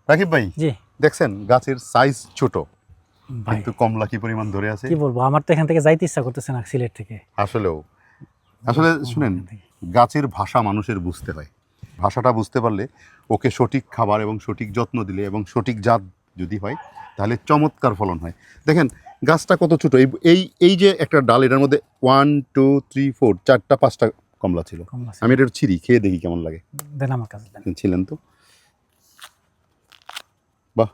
রাকিব ভাই, জি দেখছেন গাছের সাইজ ছোট, কিন্তু কমলা কি পরিমাণ ধরে আছে। কি বলবো, আমার তো এখান থেকে যাইতে ইচ্ছা করতেছে না সিলেট থেকে। আসলে শুনেন, গাছের ভাষা মানুষের বুঝতে হয়। ভাষাটা বুঝতে পারলে ওকে সঠিক খাবার এবং সঠিক যত্ন দিলে এবং সঠিক জাত যদি হয় তাহলে চমৎকার ফলন হয়। দেখেন গাছটা কত ছোট, এই এই এই যে একটা ডাল, এটার মধ্যে 1 2 3 4 4টা 5টা কমলা ছিল। আমি এটা ছিঁড়ি, খেয়ে দেখি কেমন লাগে। দেন আমার কাছে দেন। ছিলেন তো, বাহ,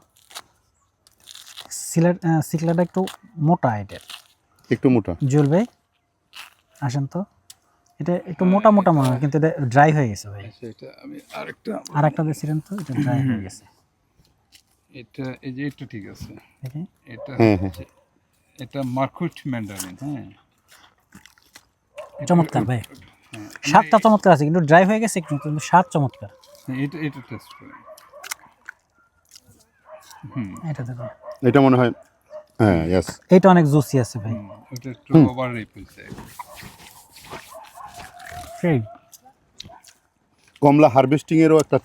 সিকলাটা একটু মোটা, এটার একটু মোটা। জুয়েল ভাই আসেন তো, এটা একটু মোটা মোটা মনে হয়, কিন্তু এটা ড্রাই হয়ে গেছে ভাই। এটা আমি আর একটা দিয়েছিলেন তো, এটা ড্রাই হয়ে গেছে। এটা এই যে এটা ঠিক আছে। দেখি এটা হ্যাঁ হ্যাঁ, এটা মার্কুট ম্যান্ডারিন। হ্যাঁ, চমৎকার ভাই, স্বাদটা চমৎকার আছে, কিন্তু ড্রাই হয়ে গেছে একটু, কিন্তু স্বাদ চমৎকার। এটা এটা টেস্ট করে। এটা দেখো, এটা মনে হয়, হ্যাঁ ইয়েস। এটা অনেক জুসি আছে ভাই। এটা একটু ওভার রিপ হয়েছে। সেই কমলা হারভেস্টিং এরও একটা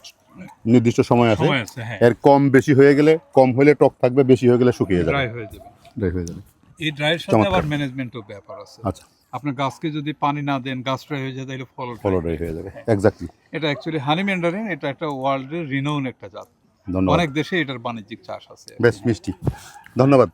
নির্দিষ্ট সময় আছে। সময় আছে, হ্যাঁ। এর কম বেশি হয়ে গেলে, কম হলে টক থাকবে, বেশি হয়ে গেলে শুকিয়ে যাবে, ড্রাই হয়ে যাবে। ড্রাই হয়ে যাবে। এই ড্রাইয়ের সাথে চমৎকার। আবার ম্যানেজমেন্টও ব্যাপার আছে। আচ্ছা, আপনার গাছকে যদি পানি না দেন, গাছ ড্রাই হয়ে যায়, তাহলে ফল ফলো ড্রাই হয়ে যাবে, এক্স্যাক্টলি। এটা অ্যাকচুয়ালি হানি ম্যান্ডারিন, এটা একটা ওয়ার্ল্ডের রিনোন একটা জাত। ধন্যবাদ, অনেক দেশে এটার বাণিজ্যিক চাষ আছে। বেশ মিষ্টি। ধন্যবাদ।